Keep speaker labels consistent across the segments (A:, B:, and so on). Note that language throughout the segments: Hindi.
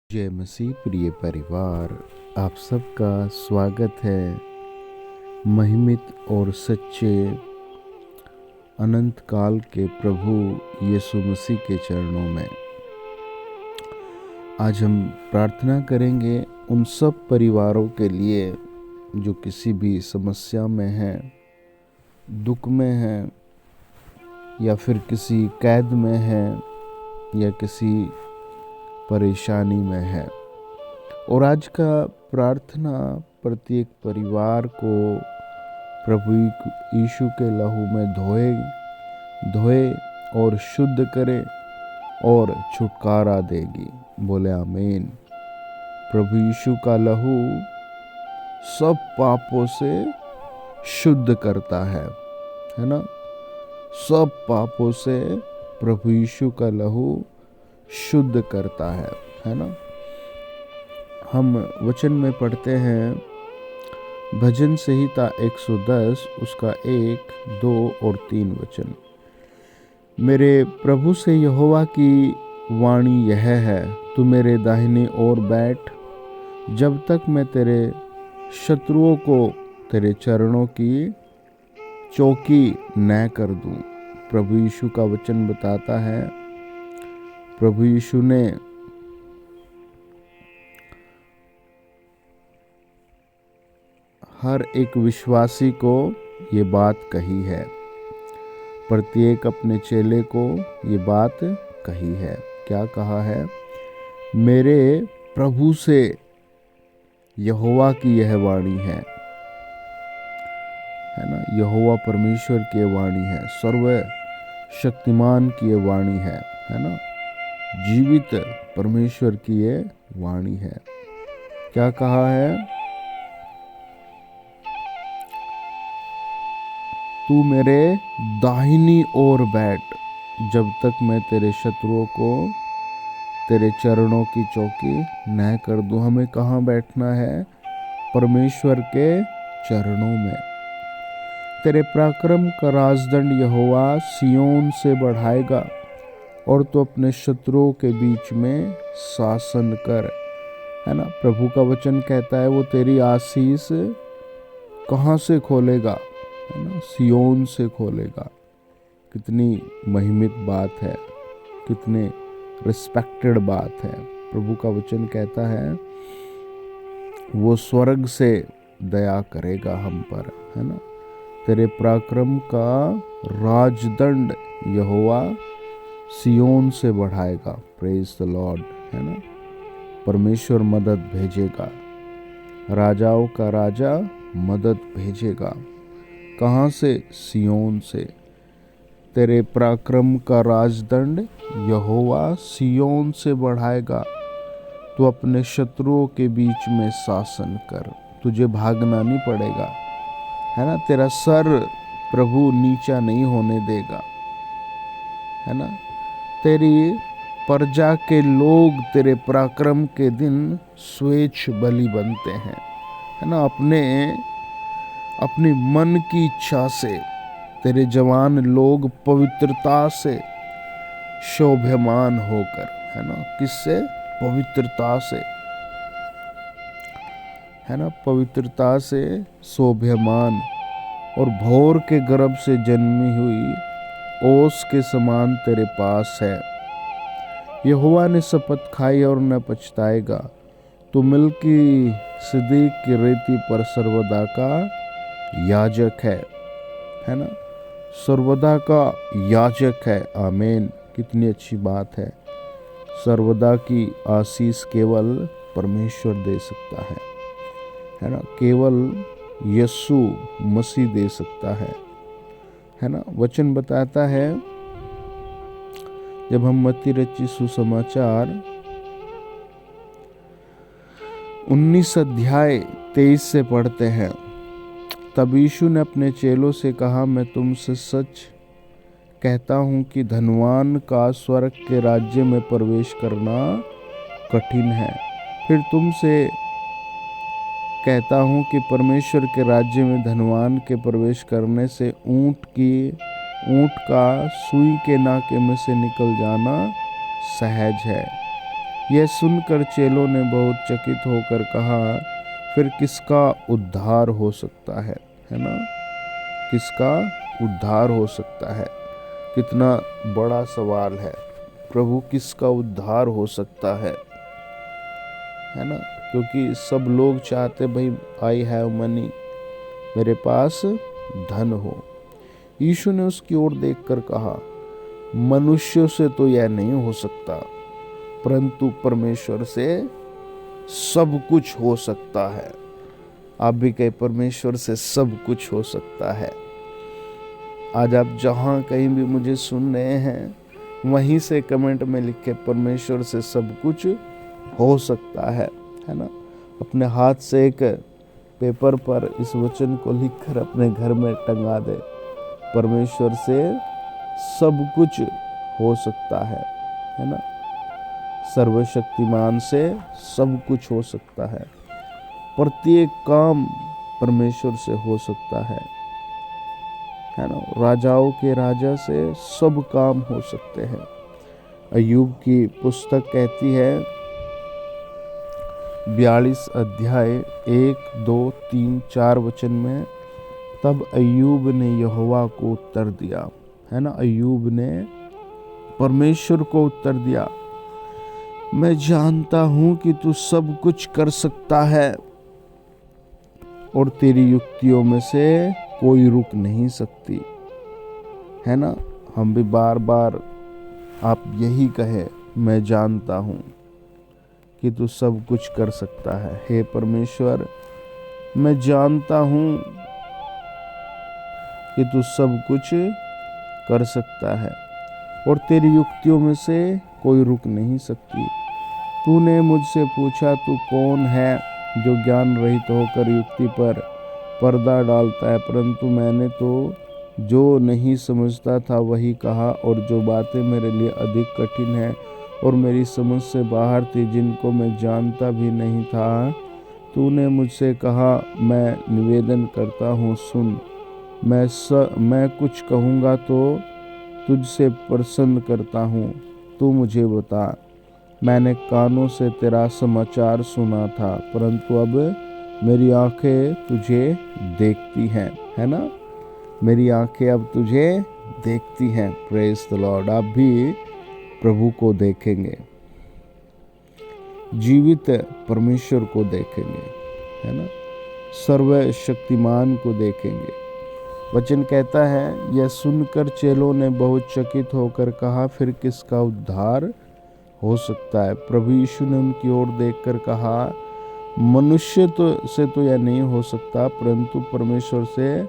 A: जय मसीह प्रिय परिवार, आप सबका स्वागत है महिमित और सच्चे अनंत काल के प्रभु यीशु मसीह के चरणों में। आज हम प्रार्थना करेंगे उन सब परिवारों के लिए जो किसी भी समस्या में हैं, दुख में हैं, या फिर किसी कैद में हैं, या किसी परेशानी में है। और आज का प्रार्थना प्रत्येक परिवार को प्रभु यीशु के लहू में धोए और शुद्ध करे और छुटकारा देगी। बोले आमीन। प्रभु यीशु का लहू सब पापों से शुद्ध करता है ना। सब पापों से प्रभु यीशु का लहू शुद्ध करता है ना। हम वचन में पढ़ते हैं भजन संहिता 110 उसका 1, 2 और 3 वचन। मेरे प्रभु से यहोवा की वाणी यह है, तू मेरे दाहिने ओर बैठ, जब तक मैं तेरे शत्रुओं को तेरे चरणों की चौकी न कर दूं। प्रभु यीशु का वचन बताता है, प्रभु यीशु ने हर एक विश्वासी को ये बात कही है, प्रत्येक अपने चेले को ये बात कही है। क्या कहा है? मेरे प्रभु से यहोवा की यह वाणी है ना। यहोवा परमेश्वर की वाणी है, सर्व शक्तिमान की ये वाणी है ना। जीवित परमेश्वर की ये वाणी है। क्या कहा है? तू मेरे दाहिनी ओर बैठ, जब तक मैं तेरे शत्रुओं को तेरे चरणों की चौकी न कर दूं। हमें कहाँ बैठना है? परमेश्वर के चरणों में। तेरे पराक्रम का राजदंड यहोवा सियोन से बढ़ाएगा, और तो अपने शत्रुओं के बीच में शासन कर, है ना। प्रभु का वचन कहता है वो तेरी आशीष कहाँ से खोलेगा? है ना, सियोन से खोलेगा। कितनी महिमित बात है, कितने रिस्पेक्टेड बात है। प्रभु का वचन कहता है वो स्वर्ग से दया करेगा हम पर, है ना। तेरे पराक्रम का राजदंड यहोवा सियोन से बढ़ाएगा। प्रेज द लॉर्ड, है ना। परमेश्वर मदद भेजेगा, राजाओं का राजा मदद भेजेगा। कहाँ से? सियोन से। तेरे पराक्रम का राजदंड यहोवा सियोन से बढ़ाएगा, तो अपने शत्रुओं के बीच में शासन कर। तुझे भागना नहीं पड़ेगा, है ना। तेरा सर प्रभु नीचा नहीं होने देगा, है ना। तेरी प्रजा के लोग तेरे पराक्रम के दिन स्वेच्छ बलि बनते हैं, है ना। अपनी मन की इच्छा से तेरे जवान लोग पवित्रता से शोभमान होकर, है ना। किससे? पवित्रता से, है ना। पवित्रता से शोभमान और भोर के गर्भ से जन्मी हुई ओस के समान तेरे पास है। यहोवा ने शपथ खाई और न पछताएगा, तू मिल्की सिद्दीक की रेती पर सर्वदा का याजक है ना। सर्वदा का याजक है। आमीन। कितनी अच्छी बात है। सर्वदा की आशीष केवल परमेश्वर दे सकता है ना। केवल यीशु मसीह दे सकता है ना। वचन बताता है, जब हम मत्ती रचित सुसमाचार 19 अध्याय 23 से पढ़ते हैं, तब यीशु ने अपने चेलों से कहा, मैं तुमसे सच कहता हूं कि धनवान का स्वर्ग के राज्य में प्रवेश करना कठिन है। फिर तुमसे कहता हूं कि परमेश्वर के राज्य में धनवान के प्रवेश करने से ऊंट का सुई के नाके में से निकल जाना सहज है। यह सुनकर चेलों ने बहुत चकित होकर कहा, फिर किसका उद्धार हो सकता है ना? किसका उद्धार हो सकता है? कितना बड़ा सवाल है। प्रभु किसका उद्धार हो सकता है ना? क्योंकि सब लोग चाहते भाई आई हैव मनी, मेरे पास धन हो। यीशु ने उसकी ओर देखकर कहा, मनुष्यों से तो यह नहीं हो सकता, परंतु परमेश्वर से सब कुछ हो सकता है। आप भी कहे परमेश्वर से सब कुछ हो सकता है। आज आप जहां कहीं भी मुझे सुन रहे हैं, वहीं से कमेंट में लिखे परमेश्वर से सब कुछ हो सकता है ना? अपने हाथ से एक पेपर पर इस वचन को लिखकर अपने घर में टंगा दे। परमेश्वर से सब कुछ हो सकता है ना? सर्वशक्तिमान से सब कुछ हो सकता है। प्रत्येक काम परमेश्वर से हो सकता है ना? राजाओं के राजा से सब काम हो सकते हैं। अय्यूब की पुस्तक कहती है 42 अध्याय 1, 2, 3, 4 वचन में, तब अय्यूब ने यहोवा को उत्तर दिया, है ना? अय्यूब ने परमेश्वर को उत्तर दिया, मैं जानता हूं कि तू सब कुछ कर सकता है और तेरी युक्तियों में से कोई रुक नहीं सकती, है ना? हम भी बार बार आप यही कहे, मैं जानता हूं कि तू सब कुछ कर सकता है। हे परमेश्वर, मैं जानता हूं कि तू सब कुछ कर सकता है और तेरी युक्तियों में से कोई रुक नहीं सकती। तूने मुझसे पूछा, तू कौन है जो ज्ञान रहित होकर युक्ति पर पर्दा डालता है? परंतु मैंने तो जो नहीं समझता था वही कहा, और जो बातें मेरे लिए अधिक कठिन है और मेरी समझ से बाहर थी, जिनको मैं जानता भी नहीं था, तूने मुझसे कहा, मैं निवेदन करता हूँ, सुन। मैं कुछ कहूँगा तो तुझसे प्रसन्न करता हूँ, तू मुझे बता। मैंने कानों से तेरा समाचार सुना था, परंतु अब मेरी आंखें तुझे देखती हैं, है ना? मेरी आंखें अब तुझे देखती हैं। Praise the Lord. आप भी प्रभु को देखेंगे, जीवित परमेश्वर को देखेंगे, है ना? सर्वशक्तिमान को देखेंगे। वचन कहता है, यह सुनकर चेलों ने बहुत चकित होकर कहा, फिर किसका उद्धार हो सकता है? प्रभु यीशु ने उनकी ओर देखकर कहा, मनुष्य से तो यह नहीं हो सकता, परंतु परमेश्वर से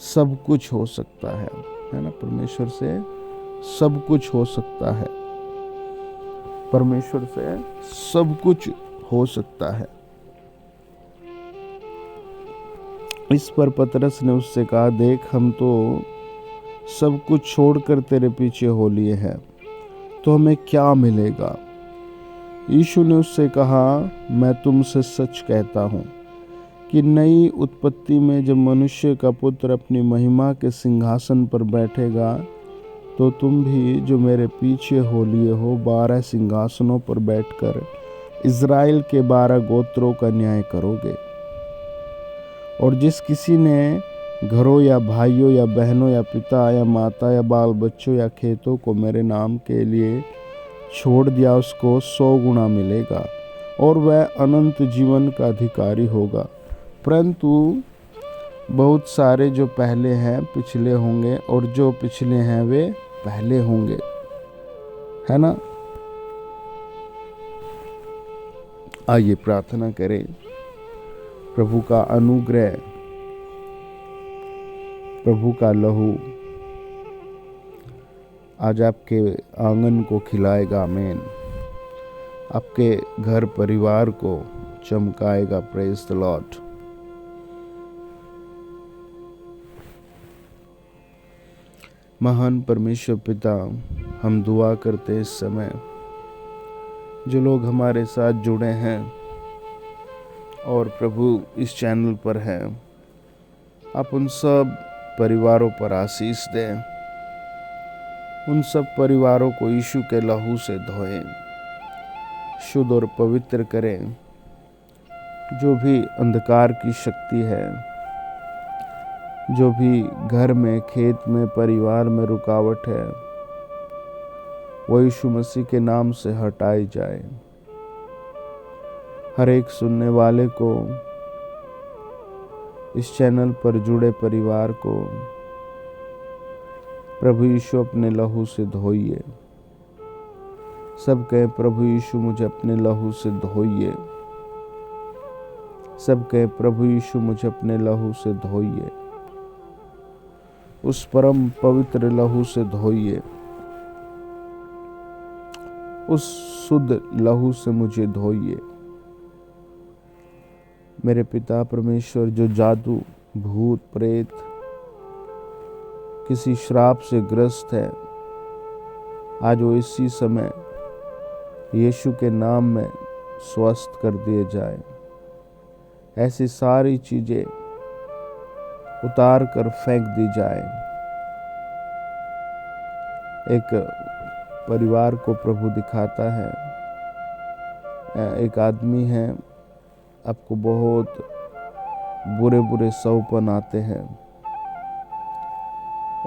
A: सब कुछ हो सकता है ना? परमेश्वर से सब कुछ हो सकता है। परमेश्वर से सब कुछ हो सकता है। इस पर पतरस ने उससे कहा, देख, हम तो सब कुछ छोड़कर तेरे पीछे हो लिए हैं, तो हमें क्या मिलेगा? यीशु ने उससे कहा, मैं तुमसे सच कहता हूँ कि नई उत्पत्ति में जब मनुष्य का पुत्र अपनी महिमा के सिंहासन पर बैठेगा, तो तुम भी जो मेरे पीछे हो लिए हो 12 सिंहासनों पर बैठकर इज़राइल के 12 गोत्रों का न्याय करोगे। और जिस किसी ने घरों या भाइयों या बहनों या पिता या माता या बाल बच्चों या खेतों को मेरे नाम के लिए छोड़ दिया, उसको 100 गुना मिलेगा और वह अनंत जीवन का अधिकारी होगा। परंतु बहुत सारे जो पहले हैं पिछले होंगे, और जो पिछले हैं वे पहले होंगे, है ना? आइए प्रार्थना करें। प्रभु का अनुग्रह, प्रभु का लहू आज आपके आंगन को खिलाएगा। आमीन। आपके घर परिवार को चमकाएगा। Praise the Lord. महान परमेश्वर पिता, हम दुआ करते इस समय जो लोग हमारे साथ जुड़े हैं और प्रभु इस चैनल पर हैं, आप उन सब परिवारों पर आशीष दें। उन सब परिवारों को यीशु के लहू से धोएं। शुद्ध और पवित्र करें। जो भी अंधकार की शक्ति है, जो भी घर में, खेत में, परिवार में रुकावट है, वो यीशु मसीह के नाम से हटाई जाए। हर एक सुनने वाले को, इस चैनल पर जुड़े परिवार को प्रभु यीशु अपने लहू से धोइए। सब कहे प्रभु यीशु मुझे अपने लहू से धोइए। सब कहे प्रभु यीशु मुझे अपने लहू से धोइए। उस परम पवित्र लहू से धोइए। उस शुद्ध लहू से मुझे धोइए। मेरे पिता परमेश्वर, जो जादू, भूत, प्रेत, किसी श्राप से ग्रस्त है, आज वो इसी समय यीशु के नाम में स्वस्थ कर दिए जाए। ऐसी सारी चीजें उतार कर फेंक दी जाए। एक परिवार को प्रभु दिखाता है। एक आदमी है, आपको बहुत बुरे बुरे सौपन आते हैं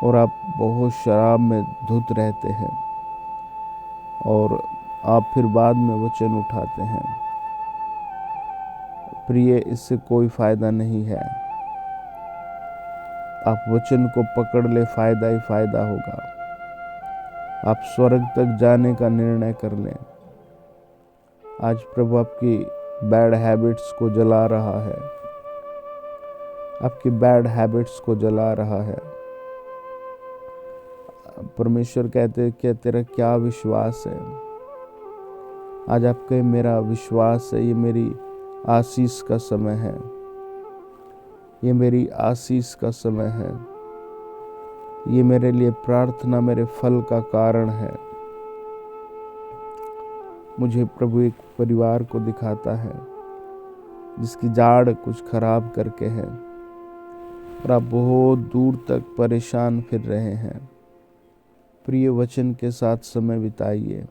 A: और आप बहुत शराब में धुत रहते हैं और आप फिर बाद में वचन उठाते हैं। प्रिय, इससे कोई फायदा नहीं है। आप वचन को पकड़ ले, फायदा ही फायदा होगा। आप स्वर्ग तक जाने का निर्णय कर लें। आज प्रभु आपकी बैड हैबिट्स को जला रहा है। आपकी बैड हैबिट्स को जला रहा है। परमेश्वर कहते हैं कि तेरा क्या विश्वास है। आज आप कहे मेरा विश्वास है। ये मेरी आशीष का समय है। ये मेरी आशीष का समय है। ये मेरे लिए प्रार्थना, मेरे फल का कारण है। मुझे प्रभु एक परिवार को दिखाता है जिसकी जाड़ कुछ खराब करके है और आप बहुत दूर तक परेशान फिर रहे हैं। प्रिय, वचन के साथ समय बिताइए।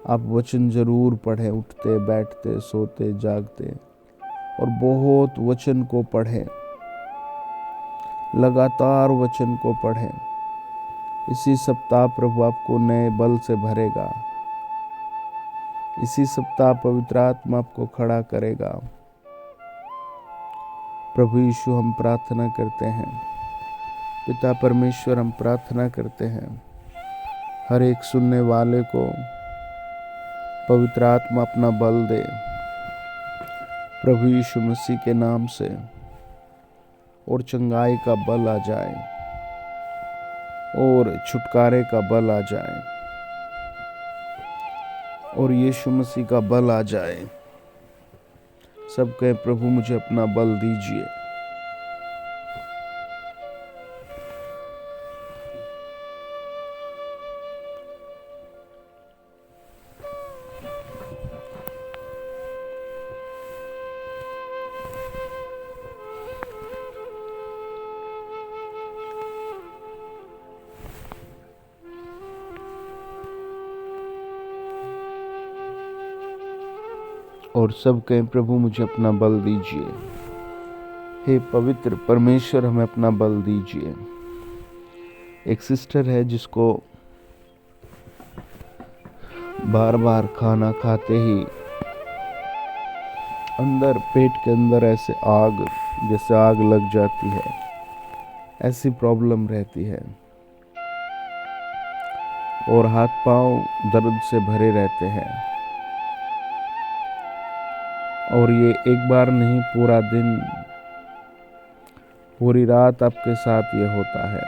A: आप वचन जरूर पढ़ें, उठते बैठते, सोते जागते, और बहुत वचन को पढ़ें। लगातार वचन को पढ़ें। इसी सप्ताह प्रभु आपको नए बल से भरेगा। इसी सप्ताह पवित्र आत्मा आपको खड़ा करेगा। प्रभु यीशु, हम प्रार्थना करते हैं। पिता परमेश्वर, हम प्रार्थना करते हैं, हर एक सुनने वाले को पवित्र आत्मा अपना बल दे प्रभु यीशु मसीह के नाम से, और चंगाई का बल आ जाए और छुटकारे का बल आ जाए और यीशु मसीह का बल आ जाए। सब कहे प्रभु मुझे अपना बल दीजिए। और सब कहें प्रभु मुझे अपना बल दीजिए। हे पवित्र परमेश्वर, हमें अपना बल दीजिए। एक सिस्टर है जिसको बार बार खाना खाते ही अंदर, पेट के अंदर ऐसे आग, जैसे आग लग जाती है, ऐसी प्रॉब्लम रहती है और हाथ पांव दर्द से भरे रहते हैं। और ये एक बार नहीं, पूरा दिन, पूरी रात आपके साथ ये होता है।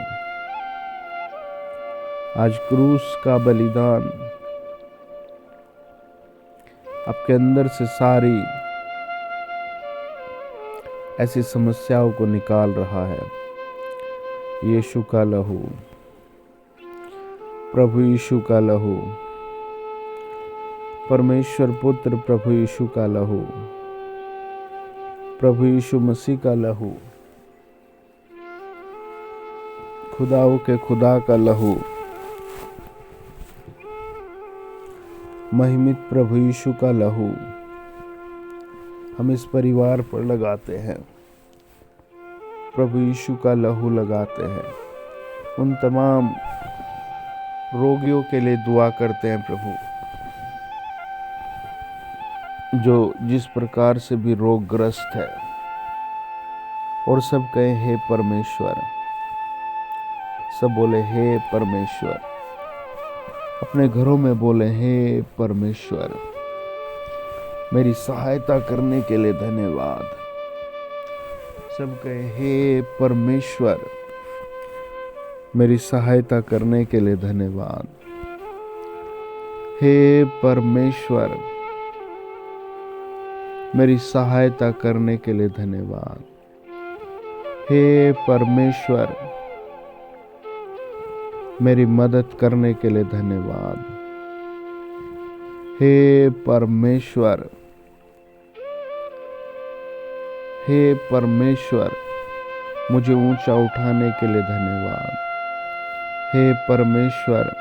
A: आज क्रूस का बलिदान आपके अंदर से सारी ऐसी समस्याओं को निकाल रहा है। यीशु का लहू, प्रभु यीशु का लहू, परमेश्वर पुत्र प्रभु यीशु का लहू, प्रभु यीशु मसीह का लहू, खुदाओं के खुदा का लहू, महिमित प्रभु यीशु का लहू हम इस परिवार पर लगाते हैं। प्रभु यीशु का लहू लगाते हैं। उन तमाम रोगियों के लिए दुआ करते हैं प्रभु, जो जिस प्रकार से भी रोगग्रस्त है, और सब कहे हे परमेश्वर, सब बोले हे परमेश्वर, अपने घरों में बोले हे परमेश्वर, मेरी सहायता करने के लिए धन्यवाद। सब कहे हे परमेश्वर, मेरी सहायता करने के लिए धन्यवाद। हे परमेश्वर, मेरी सहायता करने के लिए धन्यवाद। हे परमेश्वर, मेरी मदद करने के लिए धन्यवाद। हे परमेश्वर, हे परमेश्वर, मुझे ऊंचा उठाने के लिए धन्यवाद। हे परमेश्वर,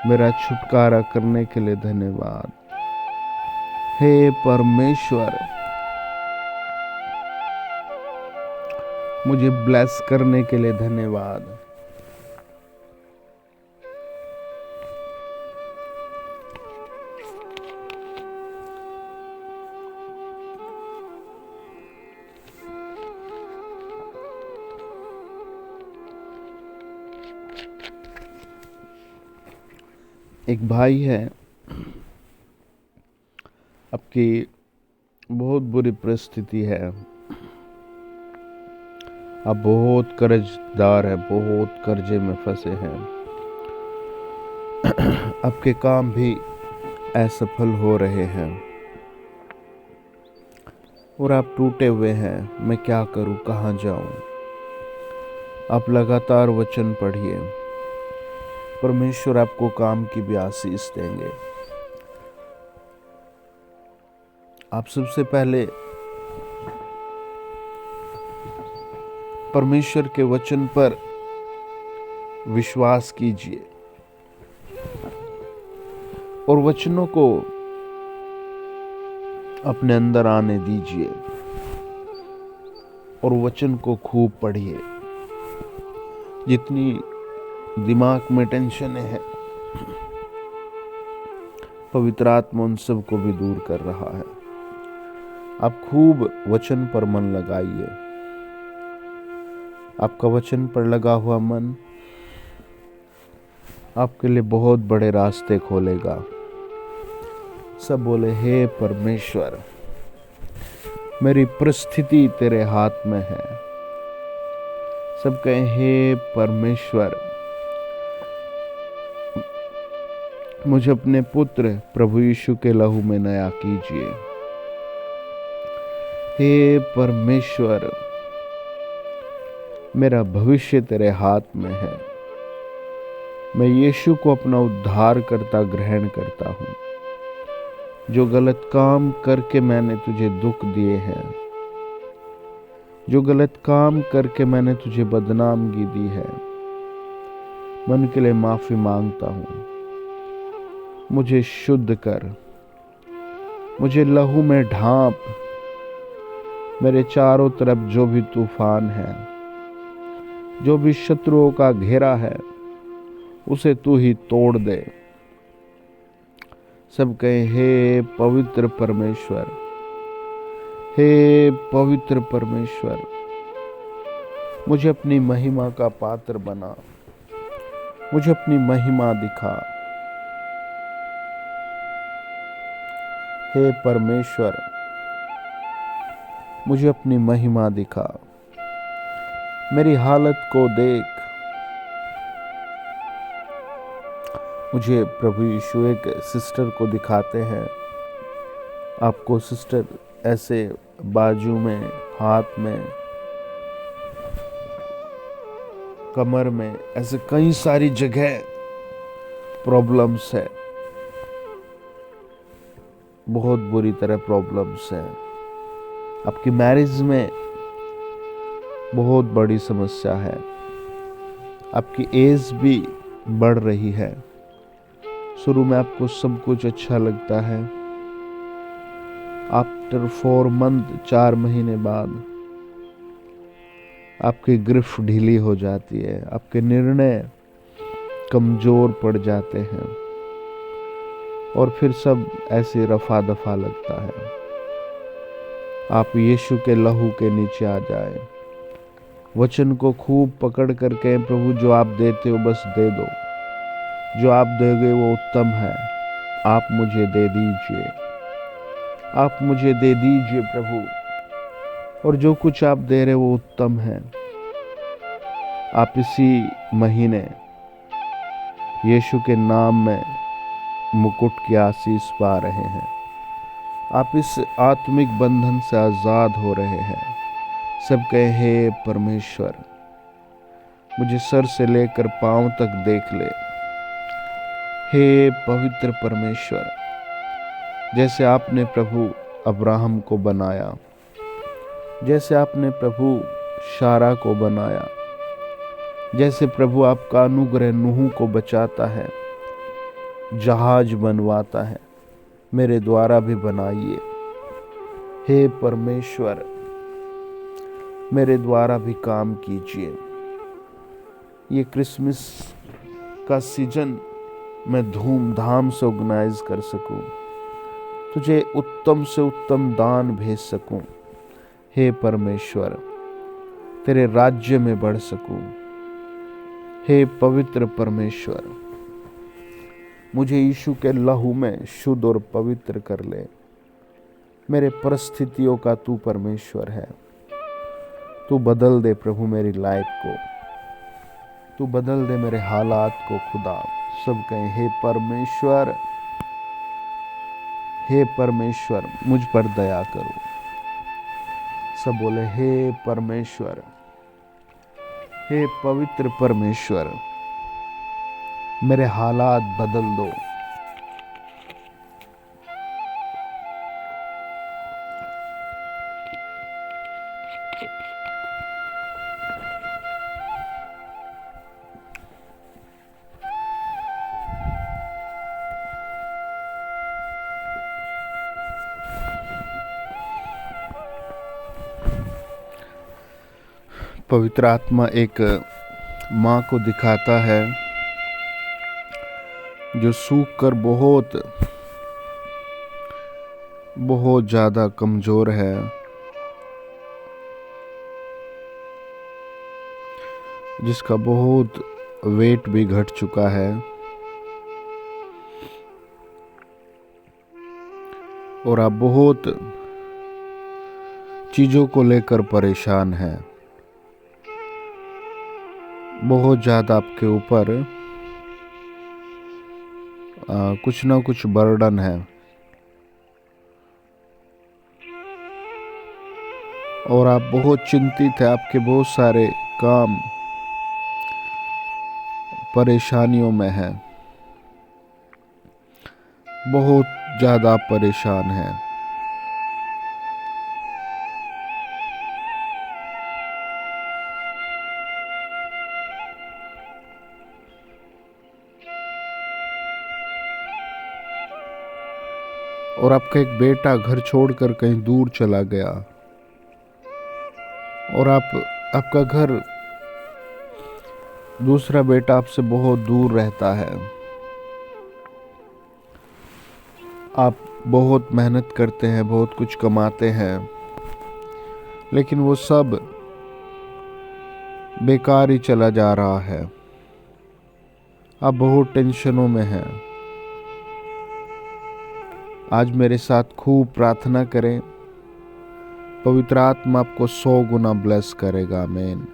A: मेरा छुटकारा करने के लिए धन्यवाद। हे परमेश्वर, मुझे ब्लेस करने के लिए धन्यवाद। एक भाई है, आपकी बहुत बुरी परिस्थिति है, आप बहुत कर्जदार हैं, बहुत कर्जे में फंसे हैं, आपके काम भी असफल हो रहे हैं और आप टूटे हुए हैं। मैं क्या करूं, कहां जाऊं? आप लगातार वचन पढ़िए, परमेश्वर आपको काम की भी आशीष देंगे। आप सबसे पहले परमेश्वर के वचन पर विश्वास कीजिए और वचनों को अपने अंदर आने दीजिए और वचन को खूब पढ़िए। जितनी दिमाग में टेंशन है, पवित्र आत्मा उन सब को भी दूर कर रहा है। आप खूब वचन पर मन लगाइए। आपका वचन पर लगा हुआ मन आपके लिए बहुत बड़े रास्ते खोलेगा। सब बोले हे परमेश्वर, मेरी परिस्थिति तेरे हाथ में है। सब कहें हे परमेश्वर, मुझे अपने पुत्र प्रभु यीशु के लहू में नया कीजिए। हे परमेश्वर, मेरा भविष्य तेरे हाथ में है। मैं यीशु को अपना उद्धारकर्ता ग्रहण करता हूँ। जो गलत काम करके मैंने तुझे दुख दिए हैं, जो गलत काम करके मैंने तुझे बदनामगी दी है, मैं उनके लिए माफी मांगता हूँ। मुझे शुद्ध कर, मुझे लहू में ढांप। मेरे चारों तरफ जो भी तूफान है, जो भी शत्रुओं का घेरा है, उसे तू ही तोड़ दे। सब कहे हे पवित्र परमेश्वर, हे पवित्र परमेश्वर, मुझे अपनी महिमा का पात्र बना, मुझे अपनी महिमा दिखा। हे परमेश्वर, मुझे अपनी महिमा दिखा। मेरी हालत को देख। मुझे प्रभु यीशु एक सिस्टर को दिखाते हैं। आपको सिस्टर ऐसे बाजू में, हाथ में, कमर में, ऐसे कई सारी जगह प्रॉब्लम्स है, बहुत बुरी तरह प्रॉब्लम्स है। आपकी मैरिज में बहुत बड़ी समस्या है। आपकी एज भी बढ़ रही है, शुरू में आपको सब कुछ अच्छा लगता है, आफ्टर 4 मंथ 4 महीने बाद आपकी ग्रिफ ढीली हो जाती है, आपके निर्णय कमजोर पड़ जाते हैं और फिर सब ऐसे रफा दफा लगता है। आप यीशु के लहू के नीचे आ जाए, वचन को खूब पकड़ कर कहें, प्रभु जो आप देते हो बस दे दो, जो आप दोगे वो उत्तम है, आप मुझे दे दीजिए, आप मुझे दे दीजिए प्रभु, और जो कुछ आप दे रहे वो उत्तम है। आप इसी महीने यीशु के नाम में मुकुट की आशीष पा रहे हैं, आप इस आत्मिक बंधन से आजाद हो रहे हैं। सब कहे, हे परमेश्वर मुझे सर से लेकर पांव तक देख ले। हे पवित्र परमेश्वर, जैसे आपने प्रभु अब्राहम को बनाया, जैसे आपने प्रभु शारा को बनाया, जैसे प्रभु आपका अनुग्रह नूह को बचाता है, जहाज बनवाता है, मेरे द्वारा भी बनाइए। हे परमेश्वर, मेरे द्वारा भी काम कीजिए। ये क्रिसमस का सीजन मैं धूमधाम से ऑर्गेनाइज कर सकूं, तुझे उत्तम से उत्तम दान भेज सकूं। हे परमेश्वर, तेरे राज्य में बढ़ सकूं। हे पवित्र परमेश्वर, मुझे यीशु के लहू में शुद्ध और पवित्र कर ले। मेरे परिस्थितियों का तू परमेश्वर है, तू बदल दे प्रभु मेरी लाइफ को, तू बदल दे मेरे हालात को खुदा। सब कहें, हे परमेश्वर, हे परमेश्वर मुझ पर दया करो। सब बोले, हे परमेश्वर, हे पवित्र परमेश्वर, मेरे हालात बदल दो। पवित्र आत्मा एक माँ को दिखाता है जो सूख कर बहुत ज़्यादा कमज़ोर है, जिसका बहुत वेट भी घट चुका है और आप बहुत चीज़ों को लेकर परेशान हैं। बहुत ज़्यादा आपके ऊपर कुछ ना कुछ बर्डन है और आप बहुत चिंतित हैं। आपके बहुत सारे काम परेशानियों में हैं, बहुत ज़्यादा आप परेशान हैं। और आपका एक बेटा घर छोड़कर कहीं दूर चला गया और आपका घर, दूसरा बेटा आपसे बहुत दूर रहता है। आप बहुत मेहनत करते हैं, बहुत कुछ कमाते हैं, लेकिन वो सब बेकार ही चला जा रहा है। आप बहुत टेंशनों में हैं। आज मेरे साथ खूब प्रार्थना करें, पवित्र आत्मा आपको 100 गुना ब्लेस करेगा। आमीन।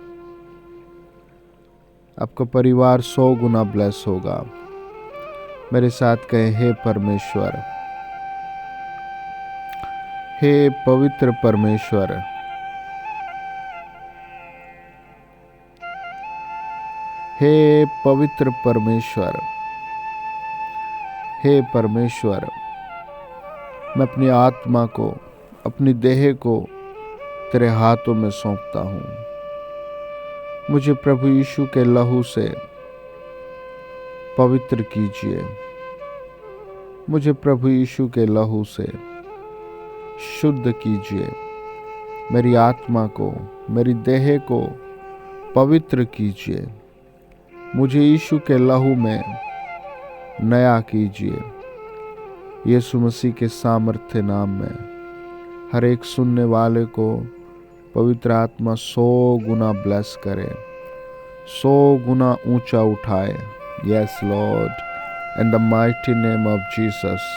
A: आपका परिवार 100 गुना ब्लेस होगा। मेरे साथ कहें, हे परमेश्वर, हे पवित्र परमेश्वर, हे पवित्र परमेश्वर, हे परमेश्वर, मैं अपनी आत्मा को, अपनी देह को तेरे हाथों में सौंपता हूँ। मुझे प्रभु यीशु के लहू से पवित्र कीजिए। मुझे प्रभु यीशु के लहू से शुद्ध कीजिए। मेरी आत्मा को, मेरी देह को पवित्र कीजिए। मुझे यीशु के लहू में नया कीजिए। यीशु मसीह के सामर्थ्य नाम में हर एक सुनने वाले को पवित्र आत्मा 100 गुना ब्लेस करे, 100 गुना ऊंचा उठाए। Yes Lord, in the mighty name of Jesus.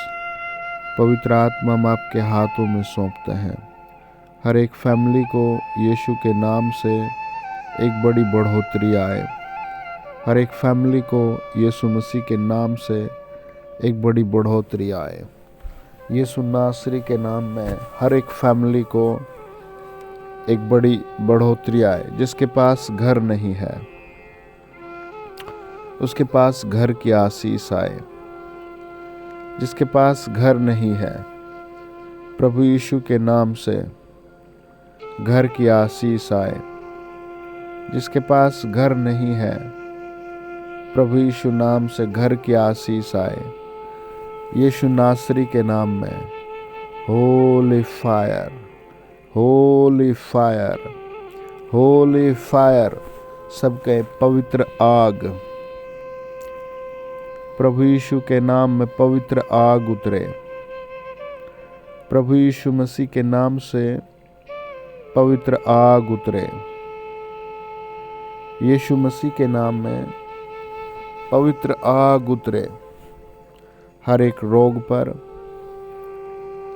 A: पवित्र आत्मा हम आपके हाथों में सौंपते हैं। हर एक फैमिली को यीशु के नाम से एक बड़ी बढ़ोतरी आए। हर एक फैमिली को यीशु मसीह के नाम से एक बड़ी बढ़ोतरी आए। यीशु नासरी के नाम में हर एक फैमिली को एक बड़ी बढ़ोतरी आए। जिसके पास घर नहीं है उसके पास घर की आशीष आए। जिसके पास घर नहीं है, प्रभु यीशु के नाम से घर की आशीष आए। जिसके पास घर नहीं है, प्रभु यीशु नाम से घर की आशीष आए। यीशु नासरी के नाम में Holi fire, Holi fire, Holi fire, सबके पवित्र आग। प्रभु यीशु के नाम में पवित्र आग उतरे। प्रभु यीशु मसीह के नाम से पवित्र आग उतरे। यीशु मसीह के नाम में पवित्र आग उतरे। हर एक रोग पर,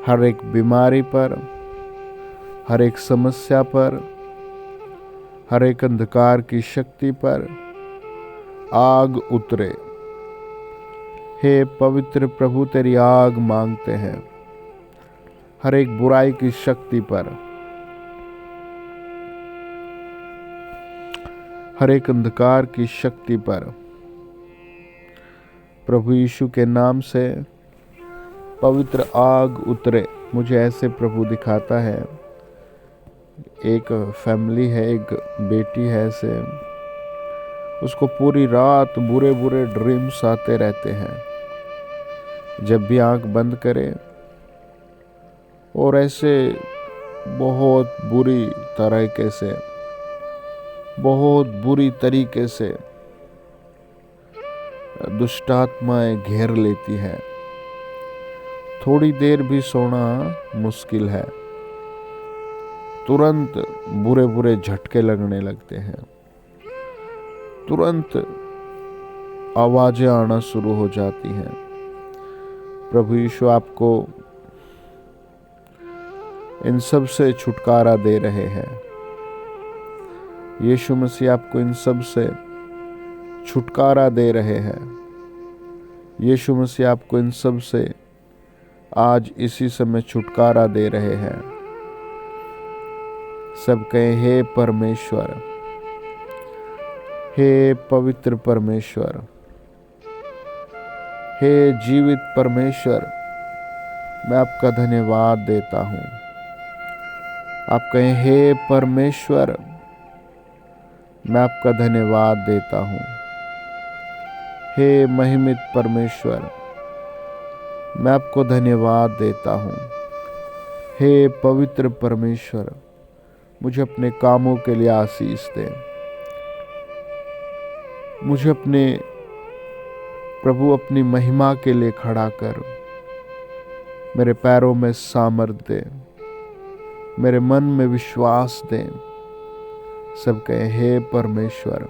A: हर एक बीमारी पर, हर एक समस्या पर, हर एक अंधकार की शक्ति पर आग उतरे। हे पवित्र प्रभु, तेरी आग मांगते हैं। हर एक बुराई की शक्ति पर, हर एक अंधकार की शक्ति पर प्रभु यीशु के नाम से पवित्र आग उतरे। मुझे ऐसे प्रभु दिखाता है, एक फैमिली है, एक बेटी है, ऐसे उसको पूरी रात बुरे बुरे ड्रीम्स आते रहते हैं। जब भी आंख बंद करे और ऐसे बहुत बुरी तरीके से, बहुत बुरी तरीके से दुष्टात्माएं घेर लेती है। थोड़ी देर भी सोना मुश्किल है। तुरंत बुरे बुरे झटके लगने लगते हैं। तुरंत आवाजें आना शुरू हो जाती हैं। प्रभु यीशु आपको इन सब से छुटकारा दे रहे हैं। यीशु मसीह आपको इन सब से छुटकारा दे रहे हैं। यीशु मसीह आपको इन सब से आज इसी समय छुटकारा दे रहे हैं। सब कहें, हे परमेश्वर, हे पवित्र परमेश्वर, हे जीवित परमेश्वर, मैं आपका धन्यवाद देता हूँ। आप कहें, हे परमेश्वर, मैं आपका धन्यवाद देता हूँ। हे महिमित परमेश्वर, मैं आपको धन्यवाद देता हूँ। हे पवित्र परमेश्वर, मुझे अपने कामों के लिए आशीष दे। मुझे अपने प्रभु अपनी महिमा के लिए खड़ा कर। मेरे पैरों में सामर्थ दे, मेरे मन में विश्वास दे। सब कहे, हे परमेश्वर,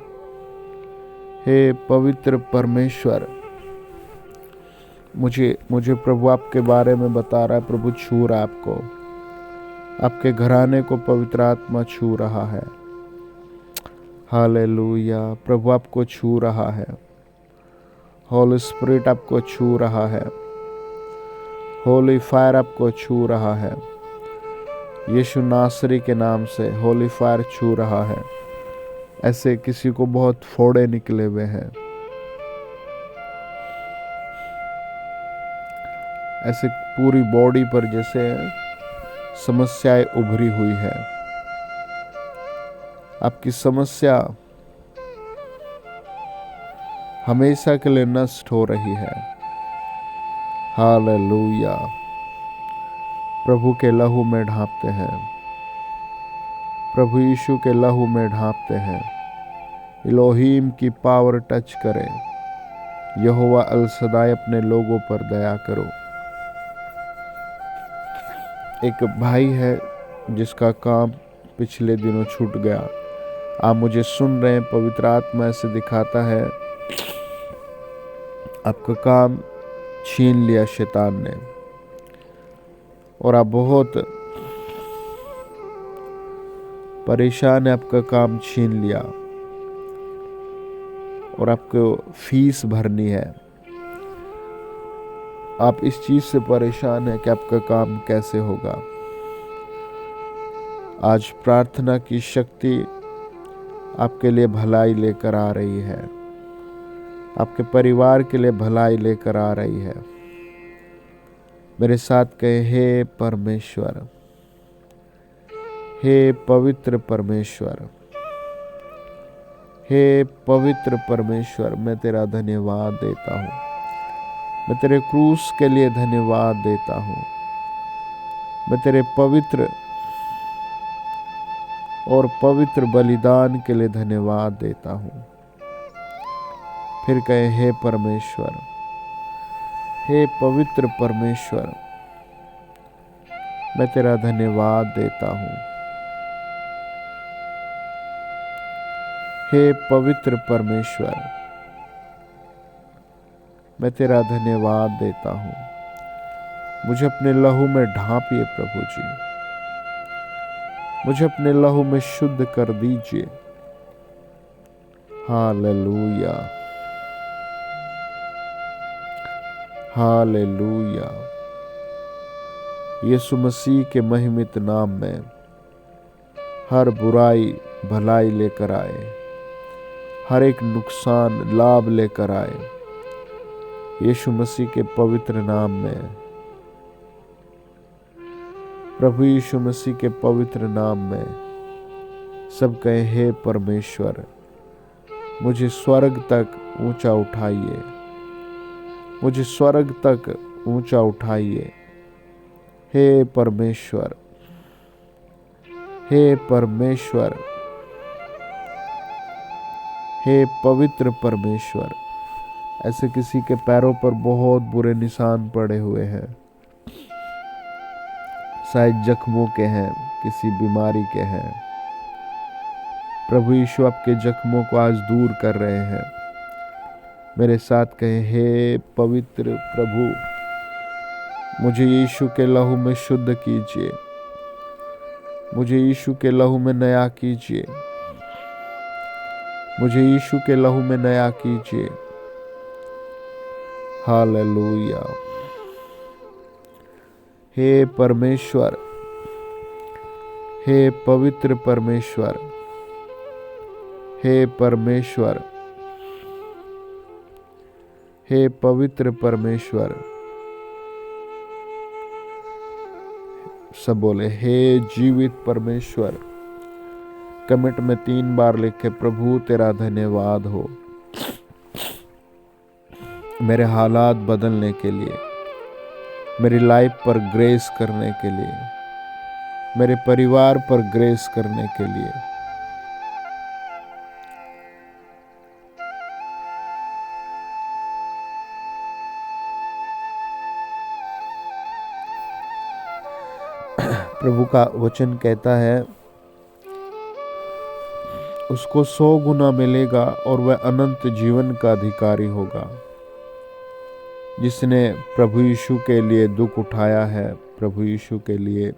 A: हे पवित्र परमेश्वर। मुझे प्रभु आपके बारे में बता रहा है। प्रभु छू रहा है आपको, आपके घराने को पवित्र आत्मा छू रहा है। हालेलुया। प्रभु आपको छू रहा है। होली स्पिरिट आपको छू रहा है। होली फायर आपको छू रहा है। यीशु नासरी के नाम से होली फायर छू रहा है। ऐसे किसी को बहुत फोड़े निकले हुए हैं, ऐसे पूरी बॉडी पर जैसे समस्याएं उभरी हुई है। आपकी समस्या हमेशा के लिए नष्ट हो रही है। हालेलुया। प्रभु के लहू में ढांपते हैं, प्रभु यीशु के लहू में ढांपते हैं। इलोहीम की पावर टच करे। यहोवा अल सदाई अपने लोगों पर दया करो। एक भाई है जिसका काम पिछले दिनों छूट गया। आप मुझे सुन रहे हैं, पवित्र आत्मा ऐसे दिखाता है आपका काम छीन लिया शैतान ने, और आप बहुत परेशान है। आपका काम छीन लिया और आपको फीस भरनी है। आप इस चीज से परेशान है कि आपका काम कैसे होगा। आज प्रार्थना की शक्ति आपके लिए भलाई लेकर आ रही है, आपके परिवार के लिए भलाई लेकर आ रही है। मेरे साथ कहे, हे परमेश्वर, हे पवित्र परमेश्वर, हे पवित्र परमेश्वर, मैं तेरा धन्यवाद देता हूँ। मैं तेरे क्रूस के लिए धन्यवाद देता हूँ। मैं तेरे पवित्र और पवित्र बलिदान के लिए धन्यवाद देता हूँ। फिर कहे, हे परमेश्वर, हे पवित्र परमेश्वर, मैं तेरा धन्यवाद देता हूँ। हे पवित्र परमेश्वर, मैं तेरा धन्यवाद देता हूँ। मुझे अपने लहू में ढांपिए प्रभु जी, मुझे अपने लहू में शुद्ध कर दीजिए। Hallelujah, hallelujah. यीशु मसीह के महिमित नाम में हर बुराई भलाई लेकर आए, हर एक नुकसान लाभ लेकर आए। यीशु मसीह के पवित्र नाम में, प्रभु यीशु मसीह के पवित्र नाम में सब कहे, हे परमेश्वर, मुझे स्वर्ग तक ऊंचा उठाइए, मुझे स्वर्ग तक ऊंचा उठाइए। हे परमेश्वर, हे परमेश्वर, हे पवित्र परमेश्वर। ऐसे किसी के पैरों पर बहुत बुरे निशान पड़े हुए हैं, शायद जख्मों के हैं, किसी बीमारी के हैं। प्रभु यीशु आपके जख्मों को आज दूर कर रहे हैं। मेरे साथ कहे, हे पवित्र प्रभु, मुझे यीशु के लहू में शुद्ध कीजिए, मुझे यीशु के लहू में नया कीजिए, मुझे यीशु के लहू में नया कीजिए। हालेलुया। हे परमेश्वर, हे पवित्र परमेश्वर, हे परमेश्वर, हे पवित्र परमेश्वर। सब बोले, हे जीवित परमेश्वर। कमेंट में 3 बार लिखे, प्रभु तेरा धन्यवाद हो मेरे हालात बदलने के लिए, मेरी लाइफ पर ग्रेस करने के लिए, मेरे परिवार पर ग्रेस करने के लिए। प्रभु का वचन कहता है, उसको 100 गुना मिलेगा और वह अनंत जीवन का अधिकारी होगा। जिसने प्रभु यीशु के लिए दुख उठाया है, प्रभु यीशु के लिए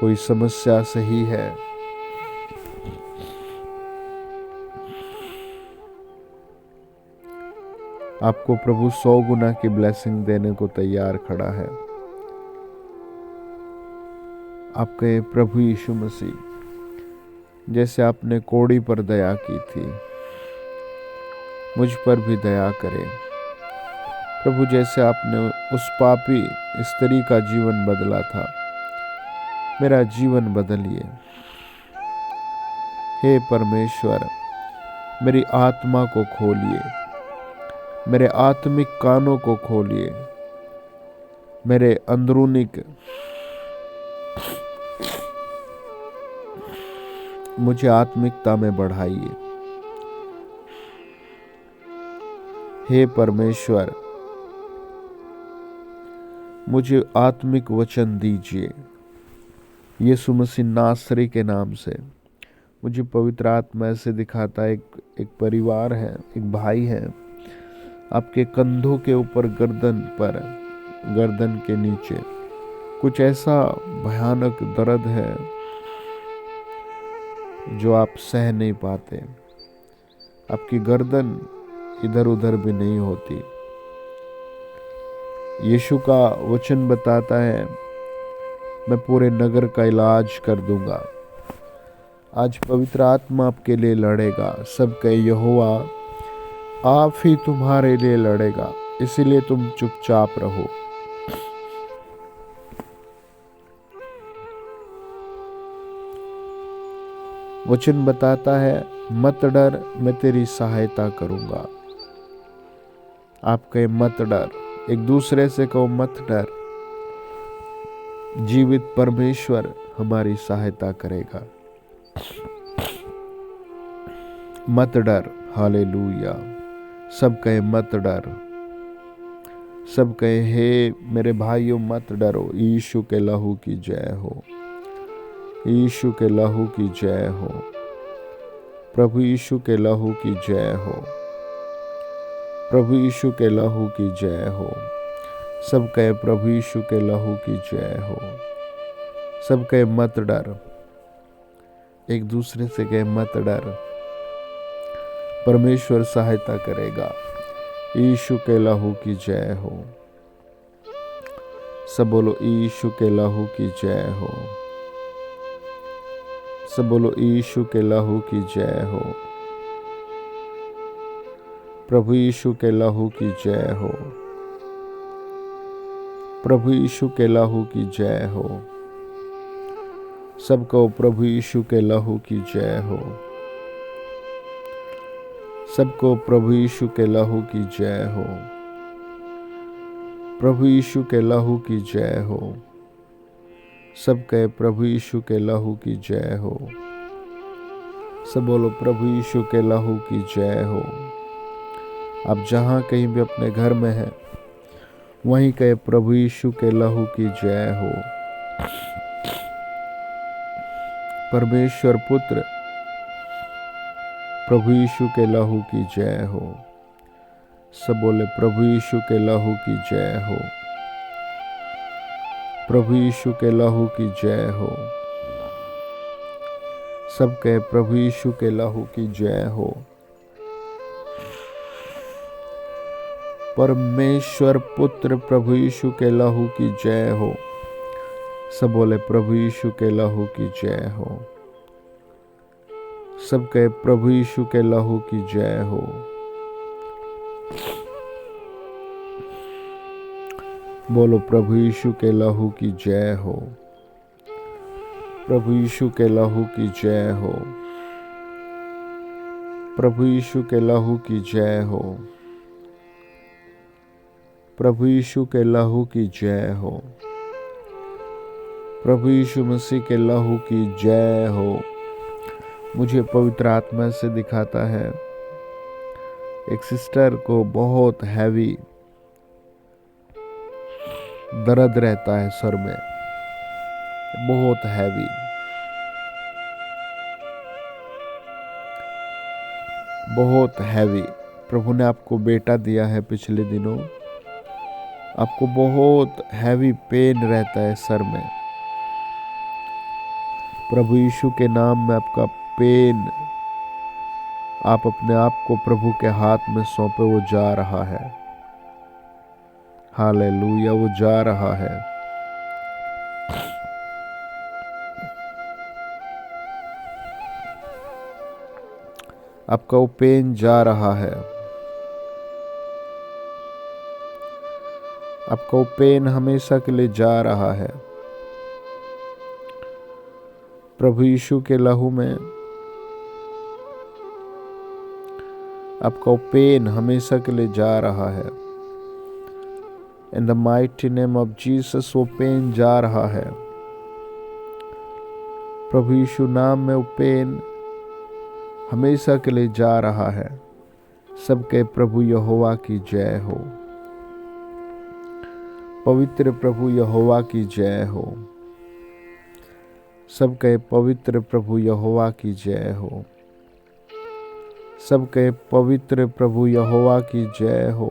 A: कोई समस्या सही है, आपको प्रभु 100 गुना की ब्लेसिंग देने को तैयार खड़ा है। आपके प्रभु यीशु मसीह, जैसे आपने कोढ़ी पर दया की थी, मुझ पर भी दया करें प्रभु। जैसे आपने उस पापी स्त्री का जीवन बदला था, मेरा जीवन बदलिए। हे परमेश्वर, मेरी आत्मा को खोलिए, मेरे आत्मिक कानों को खोलिए, मेरे अंदरूनी मुझे आत्मिकता में बढ़ाइए। हे परमेश्वर, मुझे आत्मिक वचन दीजिए। यीशु मसीह नासरी के नाम से मुझे पवित्र आत्मा ऐसे दिखाता है, एक परिवार है, एक भाई है, आपके कंधों के ऊपर, गर्दन के नीचे कुछ ऐसा भयानक दर्द है जो आप सह नहीं पाते। आपकी गर्दन इधर उधर भी नहीं होती। यीशु का वचन बताता है, मैं पूरे नगर का इलाज कर दूंगा। आज पवित्र आत्मा आपके लिए लड़ेगा। सब कहे यहोवा आप ही तुम्हारे लिए लड़ेगा, इसीलिए तुम चुपचाप रहो। वचन बताता है, मत डर, मैं तेरी सहायता करूंगा। आप कहे मत डर, एक दूसरे से कहो मत डर। जीवित परमेश्वर हमारी सहायता करेगा। मत डर। हालेलुया। सब कहे मत डर। सब कहे हे मेरे भाइयों मत डरो। यीशु के लहू की जय हो। यीशु के लहू की जय हो। प्रभु यीशु के लहू की जय हो। प्रभु यीशु के लहू की जय हो। सब कहे प्रभु यीशु के लहू की जय हो। सब कहे मत डर। एक दूसरे से कहे मत डर, परमेश्वर सहायता करेगा। यीशु के लहू की जय हो। सब बोलो यीशु के लहू की जय हो। सब बोलो यीशु के लहू की जय हो। प्रभु यीशु के लहू की जय हो। प्रभु यीशु के लहू की जय हो। सबको प्रभु यीशु के लहू की जय हो। सबको प्रभु यीशु के लहू की जय हो। प्रभु यीशु के लहू की जय हो। सब कहे प्रभु यीशु के लहू की जय हो। सब बोलो प्रभु यीशु के लहू की जय हो। आप जहां कहीं भी अपने घर में हैं, वहीं कहे प्रभु यीशु के लहू की जय हो। परमेश्वर पुत्र प्रभु यीशु के लहू की जय हो। सब बोले प्रभु यीशु के लहू की जय हो। प्रभु यीशु के लहू की जय हो। सब कहे प्रभु यीशु के लहू की जय हो। परमेश्वर पुत्र प्रभु यीशु के लहू की जय हो। सब बोले प्रभु यीशु के लहू की जय हो। सब कहे प्रभु यीशु के लहू की जय हो। बोलो प्रभु यीशु के लहू की जय हो। प्रभु यीशु के लहू की जय हो। प्रभु यीशु के लहू की जय हो। प्रभु यीशु के लहू की जय हो। प्रभु यीशु मसीह के लहू की जय हो। मुझे पवित्र आत्मा से दिखाता है, एक सिस्टर को बहुत हैवी दर्द रहता है सर में, बहुत हैवी। बहुत हैवी। प्रभु ने आपको बेटा दिया है, पिछले दिनों आपको बहुत हैवी पेन रहता है सर में। प्रभु यीशु के नाम में आपका पेन, आप अपने आप को प्रभु के हाथ में सौंपे, वो जा रहा है। हालेलुया, वो जा रहा है। आपका वो पेन जा रहा है। आपका वो पेन हमेशा के लिए जा रहा है। प्रभु यीशु के लहू में आपका वो पेन हमेशा के लिए जा रहा है। In the mighty name of Jesus वो पेन जा रहा है। प्रभु यीशु नाम में वो पेन हमेशा के लिए जा रहा है। सबके प्रभु यहोवा की जय हो। पवित्र प्रभु यहोवा की जय हो। सबके पवित्र प्रभु यहोवा की जय हो। सबके पवित्र प्रभु यहोवा की जय हो।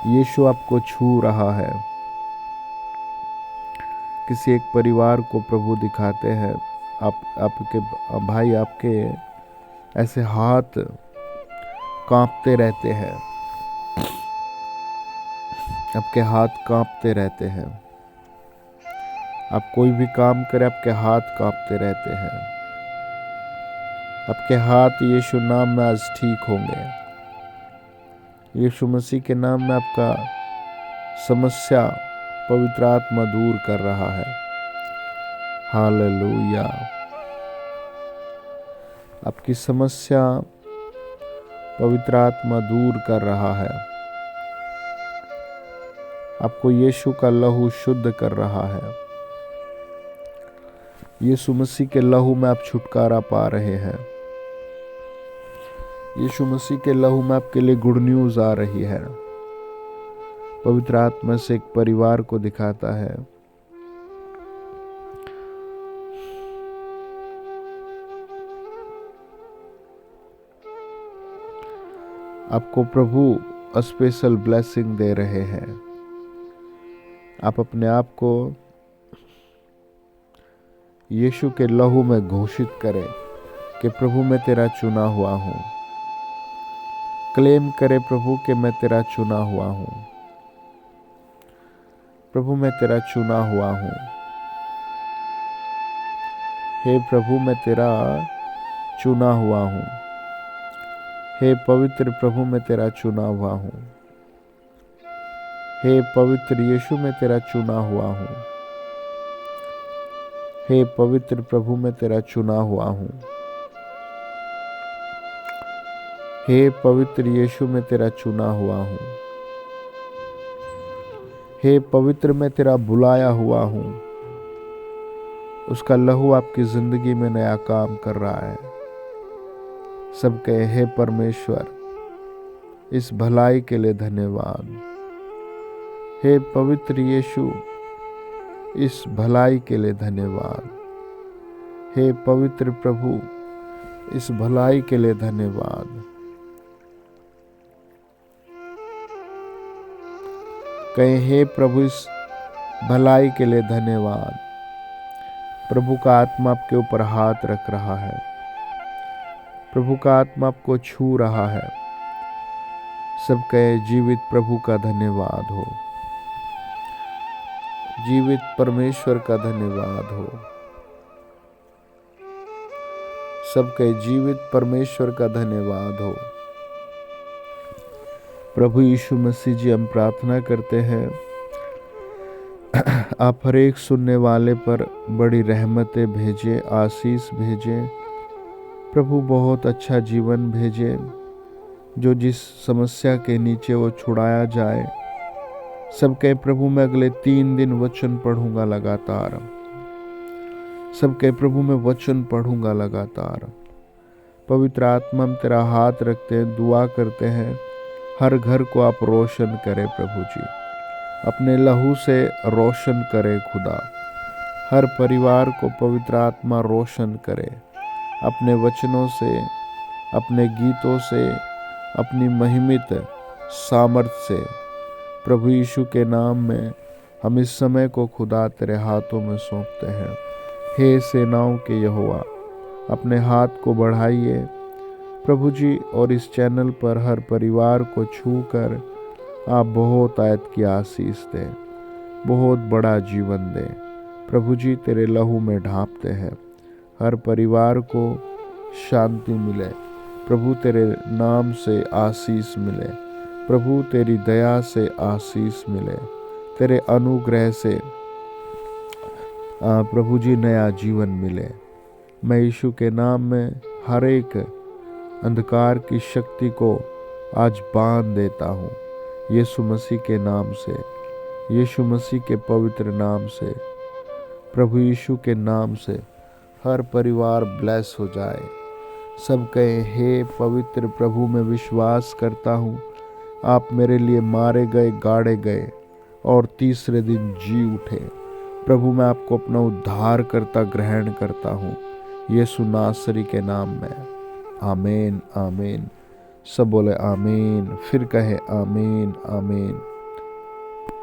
A: यीशु आपको छू रहा है। किसी एक परिवार को प्रभु दिखाते हैं, आपके भाई आपके ऐसे हाथ कांपते रहते हैं, आपके हाथ कांपते रहते हैं। आप कोई भी काम करें आपके हाथ कांपते रहते हैं। आपके हाथ यीशु नाम में आज ठीक होंगे। यीशु मसीह के नाम में आपका समस्या पवित्र आत्मा दूर कर रहा है। हालेलुया। आपकी समस्या पवित्र आत्मा दूर कर रहा है। आपको यीशु का लहू शुद्ध कर रहा है। यीशु मसीह के लहू में आप छुटकारा पा रहे हैं। यीशु मसीह के लहू में आपके लिए गुड न्यूज आ रही है। पवित्र आत्मा से एक परिवार को दिखाता है। आपको प्रभु स्पेशल ब्लेसिंग दे रहे हैं। आप अपने आप को यीशु के लहू में घोषित करें कि प्रभु मैं तेरा चुना हुआ हूँ। क्लेम करे प्रभु कि मैं तेरा चुना हुआ हूँ। प्रभु मैं तेरा चुना हुआ हूँ। हे प्रभु मैं तेरा चुना हुआ हूँ। हे पवित्र प्रभु मैं तेरा चुना हुआ हूँ। हे पवित्र यीशु मैं तेरा चुना हुआ हूँ। हे पवित्र प्रभु मैं तेरा चुना हुआ हूँ। हे पवित्र यीशु मैं तेरा चुना हुआ हूँ। हे पवित्र मैं तेरा बुलाया हुआ हूँ। उसका लहू आपकी जिंदगी में नया काम कर रहा है। सब कहे हे परमेश्वर इस भलाई के लिए धन्यवाद। हे पवित्र यीशु इस भलाई के लिए धन्यवाद। हे पवित्र प्रभु इस भलाई के लिए धन्यवाद। कहें हे प्रभु इस भलाई के लिए धन्यवाद। प्रभु का आत्मा आपके ऊपर हाथ रख रहा है। प्रभु का आत्मा आपको छू रहा है। सब कहे जीवित प्रभु का धन्यवाद हो। जीवित परमेश्वर का धन्यवाद हो। सब कहे जीवित परमेश्वर का धन्यवाद हो। प्रभु यीशु मसीह जी हम प्रार्थना करते हैं आप हर एक सुनने वाले पर बड़ी रहमतें भेजें, आशीष भेजें। प्रभु बहुत अच्छा जीवन भेजें। जो जिस समस्या के नीचे वो छुड़ाया जाए। सब कहे प्रभु मैं अगले 3 दिन वचन पढ़ूंगा लगातार। सब कहे प्रभु मैं वचन पढ़ूंगा लगातार। पवित्र आत्मा हम तेरा हाथ रखते हैं, दुआ करते हैं हर घर को आप रोशन करें प्रभु जी। अपने लहू से रोशन करे खुदा। हर परिवार को पवित्र आत्मा रोशन करे। अपने वचनों से, अपने गीतों से, अपनी महिमित सामर्थ से। प्रभु यीशु के नाम में हम इस समय को खुदा तेरे हाथों में सौंपते हैं। हे सेनाओं के यहोवा अपने हाथ को बढ़ाइए प्रभु जी, और इस चैनल पर हर परिवार को छूकर आप बहुत आयत की आशीष दें, बहुत बड़ा जीवन दें। प्रभु जी तेरे लहू में ढांपते हैं। हर परिवार को शांति मिले प्रभु, तेरे नाम से आशीष मिले प्रभु, तेरी दया से आशीष मिले, तेरे अनुग्रह से प्रभु जी नया जीवन मिले। मैं यीशु के नाम में हर एक अंधकार की शक्ति को आज बांध देता हूँ यीशु मसीह के नाम से, यीशु मसीह के पवित्र नाम से, प्रभु यीशु के नाम से। हर परिवार ब्लेस हो जाए। सब कहें, हे पवित्र प्रभु, मैं विश्वास करता हूँ आप मेरे लिए मारे गए, गाड़े गए और तीसरे दिन जी उठे। प्रभु, मैं आपको अपना उद्धार करता ग्रहण करता हूँ यीशु नासरी के नाम में। आमीन, आमीन। सब बोले आमीन, फिर कहे आमीन, आमीन।